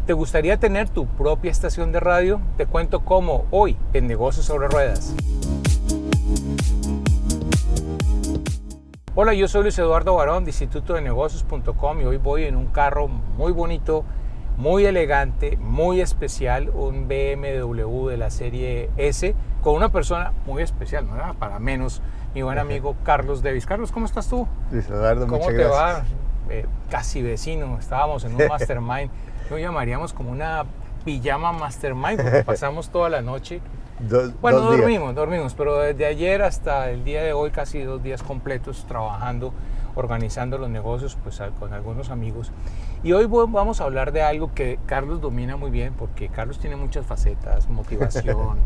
¿Te gustaría tener tu propia estación de radio? Te cuento cómo hoy en Negocios sobre Ruedas. Hola, yo soy Luis Eduardo Barón de institutodenegocios.com y hoy voy en un carro muy bonito, muy elegante, muy especial, un BMW de la serie S, con una persona muy especial, no era para menos, mi buen amigo Carlos Davis. Carlos, ¿cómo estás tú? Luis Eduardo, muchas gracias. ¿Cómo te va? Casi vecino, estábamos en un mastermind. Lo llamaríamos como una pijama mastermind, porque pasamos toda la noche. Dormimos, pero desde ayer hasta el día de hoy, casi 2 días completos trabajando, organizando los negocios pues, con algunos amigos. Y hoy vamos a hablar de algo que Carlos domina muy bien, porque Carlos tiene muchas facetas: motivación,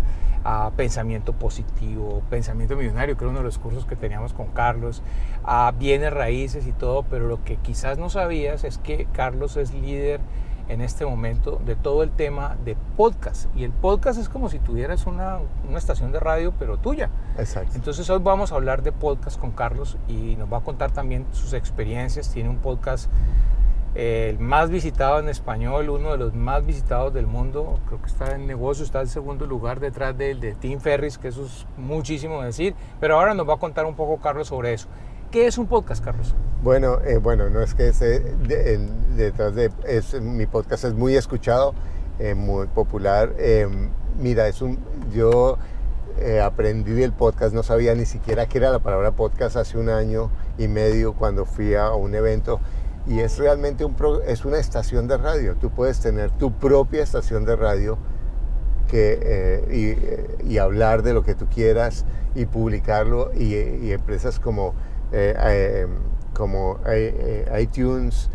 pensamiento positivo, pensamiento millonario, que era uno de los cursos que teníamos con Carlos, bienes raíces y todo. Pero lo que quizás no sabías es que Carlos es líder en este momento de todo el tema de podcast, y el podcast es como si tuvieras una estación de radio pero tuya. Exacto. Entonces hoy vamos a hablar de podcast con Carlos y nos va a contar también sus experiencias. Tiene un podcast el más visitado en español, uno de los más visitados del mundo. Creo que está en negocio, está en segundo lugar detrás del de Tim Ferriss, que eso es muchísimo decir, pero ahora nos va a contar un poco Carlos sobre eso. ¿Qué es un podcast, Carlos? Bueno, no es que mi podcast es muy escuchado, muy popular. Mira, yo aprendí del podcast, no sabía ni siquiera qué era la palabra podcast hace 1 año y medio cuando fui a un evento, y es realmente es una estación de radio. Tú puedes tener tu propia estación de radio y hablar de lo que tú quieras y publicarlo, y empresas como iTunes,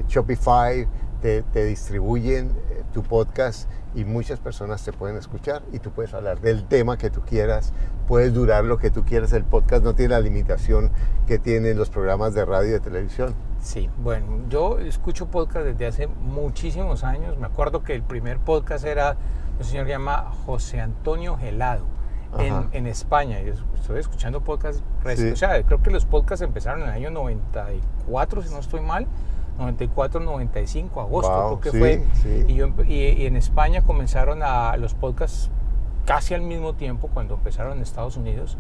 Shopify te distribuyen tu podcast, y muchas personas te pueden escuchar, y tú puedes hablar del tema que tú quieras, puedes durar lo que tú quieras. El podcast no tiene la limitación que tienen los programas de radio y de televisión. Sí, bueno, yo escucho podcast desde hace muchísimos años. Me acuerdo que el primer podcast era un señor llamado José Antonio Gelado en España. Yo estoy escuchando podcasts, sí. O sea, creo que los podcasts empezaron en el año 94, si no estoy mal, 94, 95, agosto, wow, creo que sí, fue. Sí. Y en España comenzaron los podcasts casi al mismo tiempo, cuando empezaron en Estados Unidos.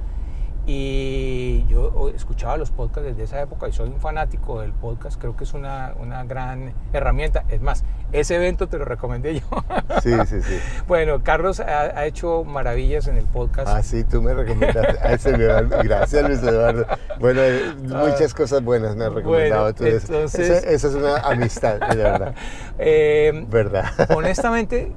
Y yo escuchaba los podcasts desde esa época y soy un fanático del podcast. Creo que es una gran herramienta. Es más, ese evento te lo recomendé yo. Sí. Bueno, Carlos ha hecho maravillas en el podcast. Sí, tú me recomendaste. Gracias, Luis Eduardo. Bueno, muchas cosas buenas me has recomendado. Bueno, entonces, esa es una amistad, de verdad. ¿Verdad? Honestamente,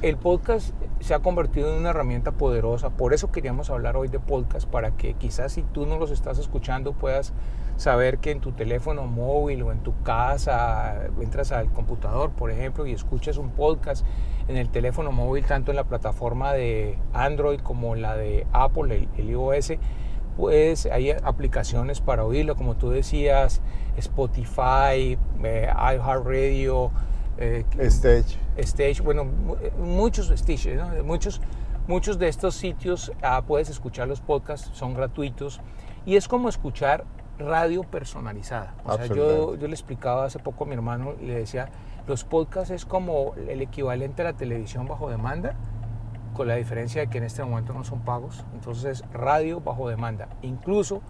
el podcast se ha convertido en una herramienta poderosa. Por eso queríamos hablar hoy de podcast, para que quizás si tú no los estás escuchando puedas saber que en tu teléfono móvil o en tu casa entras al computador, por ejemplo, y escuchas un podcast en el teléfono móvil, tanto en la plataforma de Android como la de Apple, el iOS. Pues hay aplicaciones para oírlo, como tú decías, Spotify, iHeartRadio, Stage, bueno, muchos Stage, ¿no? Muchos de estos sitios puedes escuchar los podcasts, son gratuitos, y es como escuchar radio personalizada. O sea, yo le explicaba hace poco a mi hermano, le decía, los podcasts es como el equivalente a la televisión bajo demanda, con la diferencia de que en este momento no son pagos. Entonces es radio bajo demanda. Incluso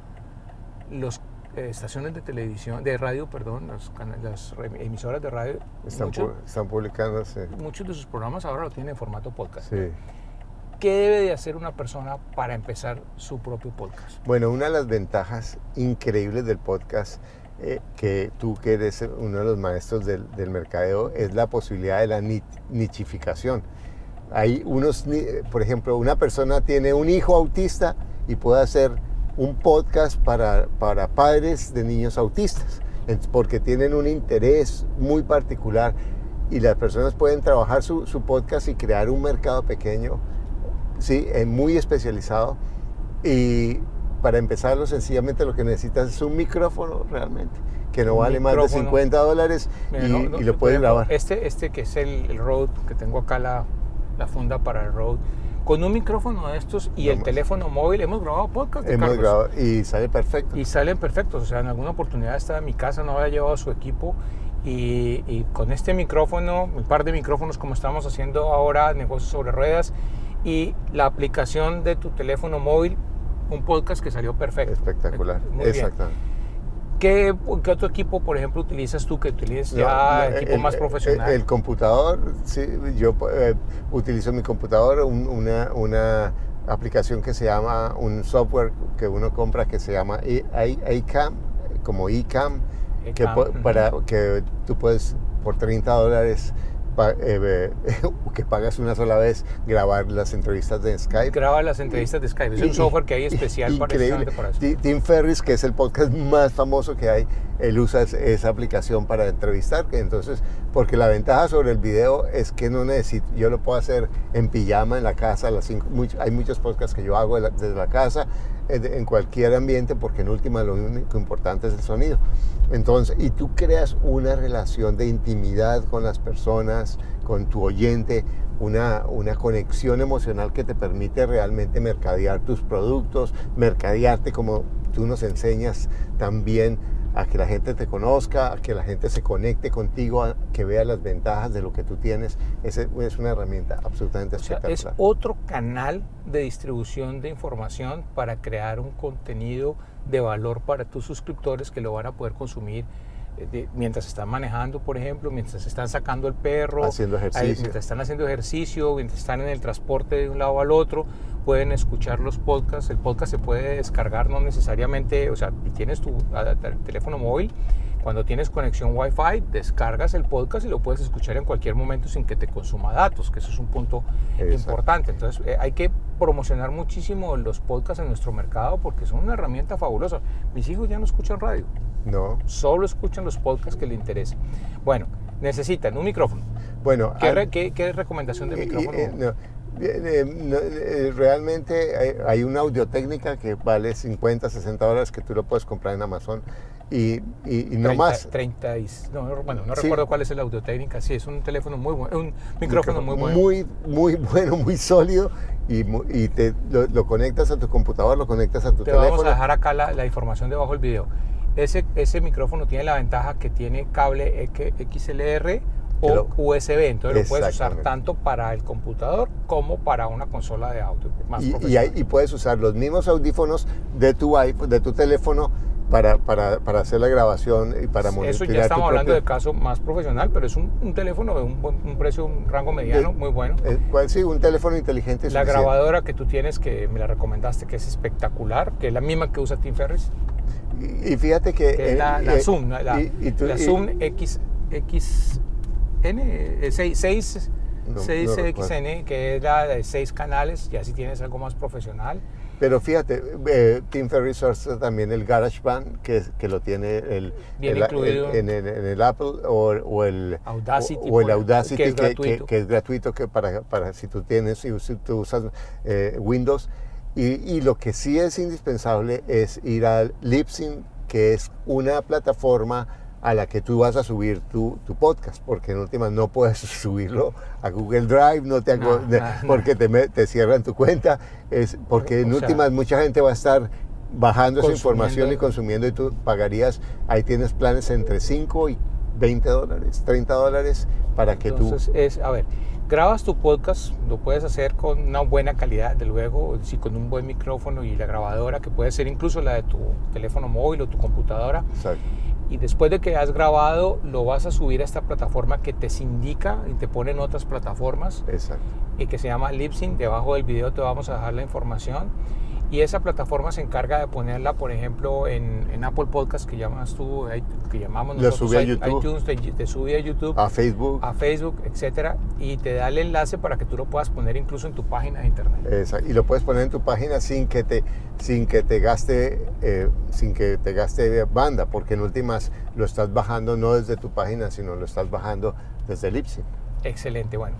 los estaciones de televisión, de radio, perdón, las emisoras de radio están publicándose. Muchos de sus programas ahora lo tienen en formato podcast. Sí. ¿Qué debe de hacer una persona para empezar su propio podcast? Bueno, una de las ventajas increíbles del podcast, que tú que eres uno de los maestros del mercadeo, es la posibilidad de la nichificación. Hay por ejemplo, una persona tiene un hijo autista y puede hacer un podcast para padres de niños autistas, porque tienen un interés muy particular, y las personas pueden trabajar su podcast y crear un mercado pequeño, sí, muy especializado. Y para empezarlo, sencillamente lo que necesitas es un micrófono realmente, que no vale más de $50 y lo puedes grabar. Este que es el Rode, que tengo acá la funda para el Rode, con un micrófono de estos y el teléfono móvil, hemos grabado podcast de Hemos Carlos. grabado y sale perfecto. Y salen perfectos. O sea, en alguna oportunidad estaba en mi casa, no había llevado su equipo y con este micrófono, un par de micrófonos como estamos haciendo ahora, Negocios sobre Ruedas, y la aplicación de tu teléfono móvil, un podcast que salió perfecto. Espectacular, muy exactamente. ¿Qué otro equipo, por ejemplo, utilizas tú que utilices equipo más profesional? El computador, sí, yo utilizo mi computador, una aplicación que se llama, un software que uno compra que se llama iCam, como iCam, para que tú puedes por $30 que pagas una sola vez, grabar las entrevistas de Skype. Graba las entrevistas de Skype. Es un software que hay especial para eso. Tim Ferriss, que es el podcast más famoso que hay, él usa esa aplicación para entrevistar. Entonces, porque la ventaja sobre el video es que no necesito, yo lo puedo hacer en pijama en la casa. Hay muchos podcasts que yo hago desde la casa, en cualquier ambiente, porque en última lo único importante es el sonido. Entonces, y tú creas una relación de intimidad con las personas, con tu oyente, una conexión emocional que te permite realmente mercadear tus productos, mercadearte como tú nos enseñas también, a que la gente te conozca, a que la gente se conecte contigo, a que vea las ventajas de lo que tú tienes. Es una herramienta absolutamente espectacular. Es otro canal de distribución de información para crear un contenido de valor para tus suscriptores que lo van a poder consumir mientras están manejando, por ejemplo, mientras están sacando el perro, haciendo ejercicio. Mientras están haciendo ejercicio, mientras están en el transporte de un lado al otro, pueden escuchar los podcasts. El podcast se puede descargar, no necesariamente, o sea, si tienes tu teléfono móvil, cuando tienes conexión Wi-Fi, descargas el podcast y lo puedes escuchar en cualquier momento sin que te consuma datos, que eso es un punto importante. Entonces, hay que promocionar muchísimo los podcasts en nuestro mercado porque son una herramienta fabulosa. Mis hijos ya no escuchan radio. No. Solo escuchan los podcasts que les interesan. Bueno, necesitan un micrófono. Bueno, ¿Qué recomendación de micrófono? Realmente hay una Audio-Técnica que vale $50-$60 que tú lo puedes comprar en Amazon y no más. No recuerdo cuál es la Audio-Técnica. Sí, es un teléfono muy bueno, un micrófono muy bueno. Muy bueno, muy sólido y lo conectas a tu computador, lo conectas a tu teléfono. Te vamos a dejar acá la información debajo del video. Ese micrófono tiene la ventaja que tiene cable XLR o USB, entonces lo puedes usar tanto para el computador como para una consola de audio más profesional. Y puedes usar los mismos audífonos de tu teléfono para hacer la grabación y para monitorear. Eso ya estamos hablando de caso más profesional, pero es un teléfono de un precio, un rango mediano, muy bueno. Sí, un teléfono inteligente. La grabadora que tú tienes, que me la recomendaste, que es espectacular, que es la misma que usa Tim Ferriss. Y fíjate que... la Zoom, la Zoom XN, que es la de 6 canales, ya si tienes algo más profesional. Pero fíjate, Tim Ferriss usa también el GarageBand, que lo tiene incluido en el Apple o el Audacity, que es gratuito para si tú usas Windows. Y lo que sí es indispensable es ir al Libsyn, que es una plataforma a la que tú vas a subir tu podcast, porque en última no puedes subirlo a Google Drive, porque te cierran tu cuenta, porque en últimas mucha gente va a estar bajando esa información y consumiendo, y tú pagarías, ahí tienes planes entre $5 y $20, $30 para que Entonces, grabas tu podcast, lo puedes hacer con una buena calidad, de luego, sí, con un buen micrófono y la grabadora, que puede ser incluso la de tu teléfono móvil o tu computadora. Exacto. Y después de que has grabado, lo vas a subir a esta plataforma que te sindica y te pone en otras plataformas. Exacto. Y que se llama Libsyn. Debajo del video te vamos a dejar la información. Y esa plataforma se encarga de ponerla, por ejemplo, en Apple Podcast, que llamas tú, que llamamos nosotros, iTunes, te sube a YouTube, a Facebook, etcétera, y te da el enlace para que tú lo puedas poner incluso en tu página de internet. Exacto. Y lo puedes poner en tu página sin que te gaste banda, porque en últimas lo estás bajando no desde tu página, sino lo estás bajando desde Libsyn. Excelente, bueno.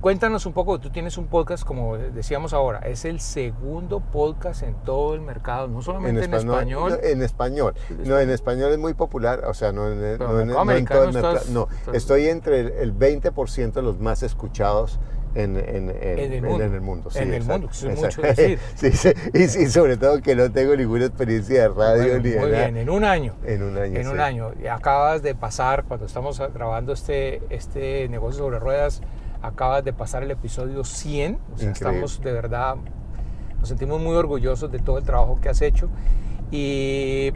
Cuéntanos un poco, tú tienes un podcast, como decíamos ahora, es el segundo podcast en todo el mercado, no solamente en español. En español. No, en español es muy popular, o sea, no en todo el mercado. No, estoy entre el 20% de los más escuchados en el mundo. Sí, en el mundo, que es mucho decir. Sí, y sobre todo que no tengo ninguna experiencia de radio ni de nada. Muy bien, en un año. En un año. Acabas de pasar, cuando estamos grabando este Negocio sobre Ruedas, acabas de pasar el episodio 100. O sea, estamos de verdad, nos sentimos muy orgullosos de todo el trabajo que has hecho. Y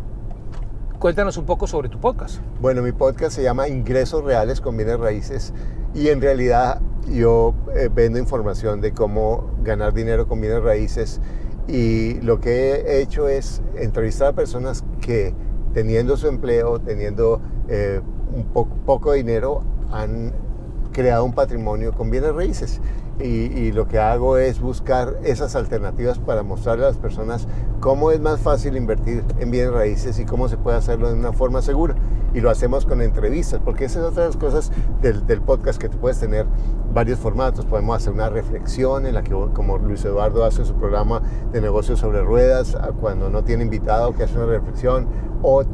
cuéntanos un poco sobre tu podcast. Bueno, mi podcast se llama Ingresos Reales con Bienes Raíces y en realidad yo vendo información de cómo ganar dinero con bienes raíces y lo que he hecho es entrevistar a personas que teniendo su empleo, teniendo un poco de dinero, han creado un patrimonio con bienes raíces. Y lo que hago es buscar esas alternativas para mostrarle a las personas cómo es más fácil invertir en bienes raíces y cómo se puede hacerlo de una forma segura. Y lo hacemos con entrevistas, porque esa es otra de las cosas del podcast, que tú puedes tener varios formatos. Podemos hacer una reflexión en la que, como Luis Eduardo hace su programa de negocios sobre ruedas, cuando no tiene invitado, que hace una reflexión, o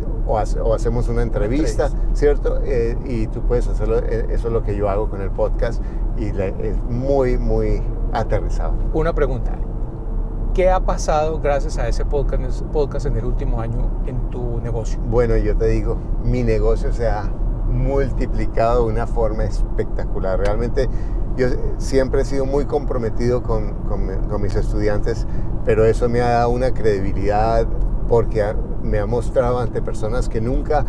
hacemos una entrevista, ¿cierto? Y tú puedes hacerlo, eso es lo que yo hago con el podcast, y es muy, muy aterrizado. Una pregunta. ¿Qué ha pasado gracias a ese podcast en el último año en tu negocio? Bueno, yo te digo, mi negocio se ha multiplicado de una forma espectacular. Realmente yo siempre he sido muy comprometido con mis estudiantes, pero eso me ha dado una credibilidad porque me ha mostrado ante personas que nunca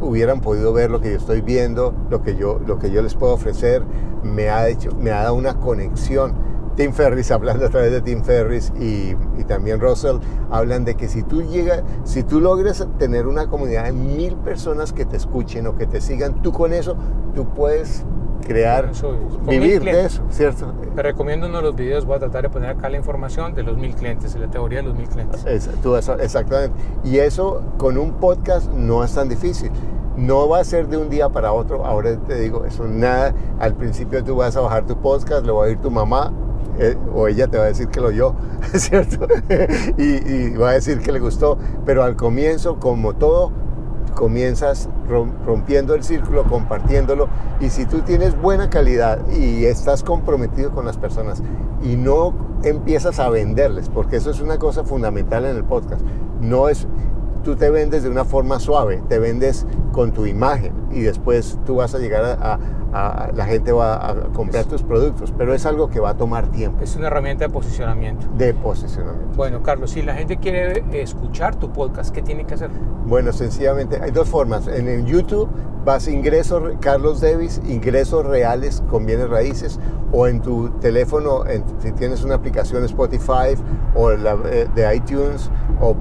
hubieran podido ver lo que yo estoy viendo, lo que yo les puedo ofrecer. Me ha dado una conexión. Tim Ferriss, hablando a través de Tim Ferriss y también Russell, hablan de que si tú logras tener una comunidad de 1000 personas que te escuchen o que te sigan, tú con eso, tú puedes crear, vivir de eso, ¿cierto? Te recomiendo uno de los videos, voy a tratar de poner acá la información de los 1000 clientes, la teoría de los 1000 clientes. Exactamente. Y eso con un podcast no es tan difícil. No va a ser de un día para otro. Ahora te digo, eso nada. Al principio tú vas a bajar tu podcast, lo va a oír tu mamá, o ella te va a decir que lo oyó, ¿cierto? y va a decir que le gustó, pero al comienzo, como todo, comienzas rompiendo el círculo, compartiéndolo, y si tú tienes buena calidad y estás comprometido con las personas y no empiezas a venderles, porque eso es una cosa fundamental en el podcast, no es tú te vendes de una forma suave, te vendes con tu imagen y después tú vas a llegar la gente va a comprar tus productos, pero es algo que va a tomar tiempo. Es una herramienta de posicionamiento. Bueno, Carlos, si la gente quiere escuchar tu podcast, ¿qué tiene que hacer? Bueno, sencillamente hay dos formas. En el YouTube vas a Carlos Devis, Ingresos Reales con Bienes Raíces, o en tu teléfono, si tienes una aplicación Spotify o de iTunes, o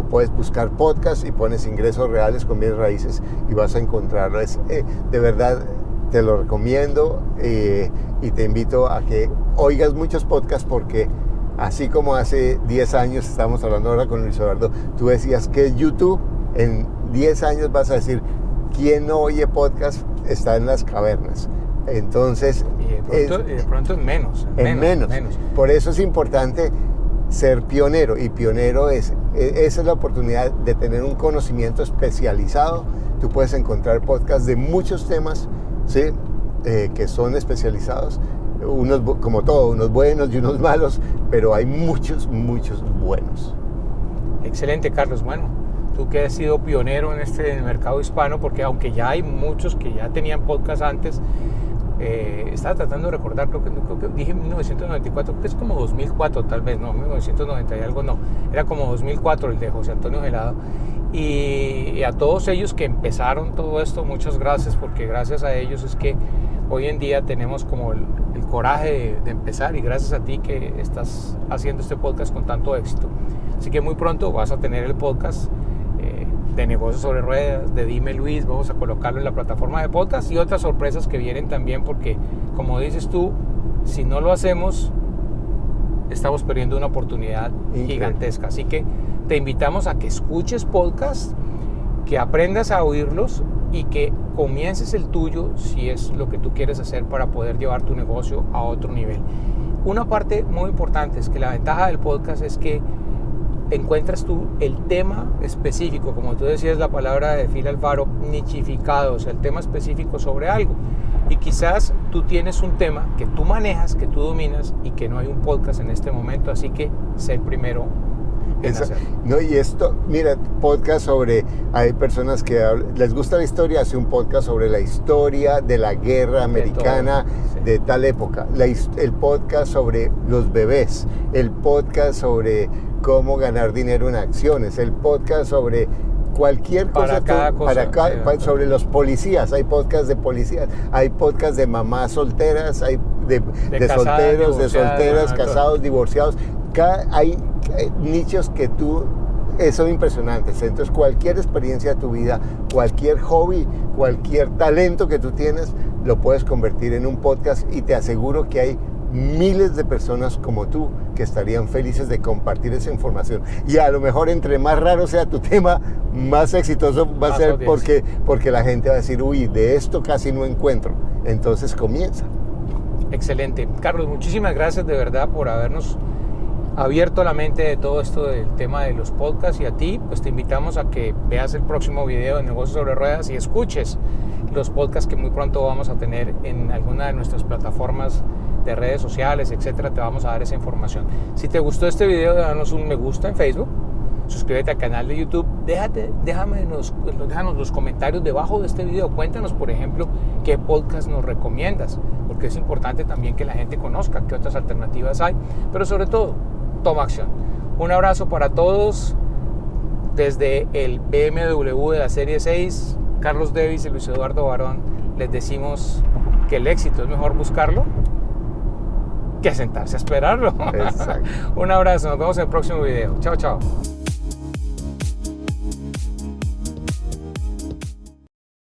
puedes buscar podcast y pones Ingresos Reales con Bienes Raíces y vas a encontrarlo. De verdad, te lo recomiendo y te invito a que oigas muchos podcasts, porque así como hace 10 años, estamos hablando ahora con Luis Eduardo, tú decías que YouTube, en 10 años vas a decir, ¿quién no oye podcast? Está en las cavernas. Entonces, de pronto en menos. Por eso es importante ser pionero, y pionero esa es la oportunidad de tener un conocimiento especializado. Tú puedes encontrar podcasts de muchos temas, ¿sí? Que son especializados, unos, como todo, unos buenos y unos malos, pero hay muchos buenos. Excelente, Carlos. Bueno, tú que has sido pionero en el mercado hispano, porque aunque ya hay muchos que ya tenían podcast antes, estaba tratando de recordar, creo que dije 1994, creo que es como 2004 tal vez, no, 1990 y algo no, era como 2004 el de José Antonio Gelado. Y a todos ellos que empezaron todo esto, muchas gracias, porque gracias a ellos es que hoy en día tenemos como el coraje de empezar, y gracias a ti que estás haciendo este podcast con tanto éxito. Así que muy pronto vas a tener el podcast de Negocios sobre Ruedas, de Dime Luis, vamos a colocarlo en la plataforma de podcast, y otras sorpresas que vienen también, porque como dices tú, si no lo hacemos, estamos perdiendo una oportunidad gigantesca. Así que te invitamos a que escuches podcasts, que aprendas a oírlos y que comiences el tuyo si es lo que tú quieres hacer para poder llevar tu negocio a otro nivel. Una parte muy importante es que la ventaja del podcast es que encuentras tú el tema específico, como tú decías la palabra de Phil Alfaro, nichificado, o sea, el tema específico sobre algo. Y quizás tú tienes un tema que tú manejas, que tú dominas y que no hay un podcast en este momento, así que sé el primero en hacerlo. No, y esto, mira, podcast sobre, hay personas que les gusta la historia, hace un podcast sobre la historia de la guerra americana de tal época, el podcast sobre los bebés, el podcast sobre cómo ganar dinero en acciones, el podcast sobre cualquier cosa, sobre los policías, hay podcasts de policías, hay podcasts de mamás solteras, hay de solteros, de solteras, casados, divorciados, hay nichos que son impresionantes. Entonces cualquier experiencia de tu vida, cualquier hobby, cualquier talento que tú tienes, lo puedes convertir en un podcast y te aseguro que hay miles de personas como tú que estarían felices de compartir esa información. Y a lo mejor entre más raro sea tu tema, más exitoso va a ser porque la gente va a decir, uy, de esto casi no encuentro. Entonces comienza. Excelente. Carlos, muchísimas gracias de verdad por habernos abierto la mente de todo esto del tema de los podcasts, y a ti pues te invitamos a que veas el próximo video de Negocios sobre Ruedas y escuches los podcasts que muy pronto vamos a tener en alguna de nuestras plataformas de redes sociales, etcétera. Te vamos a dar esa información. Si te gustó este video, déjanos un me gusta en Facebook, suscríbete al canal de YouTube, déjanos los comentarios debajo de este video. Cuéntanos, por ejemplo, qué podcast nos recomiendas, porque es importante también que la gente conozca qué otras alternativas hay, pero sobre todo, toma acción. Un abrazo para todos desde el BMW de la Serie 6, Carlos Devis y Luis Eduardo Barón. Les decimos que el éxito es mejor buscarlo que sentarse a esperarlo. Un abrazo, nos vemos en el próximo video. Chao, chao.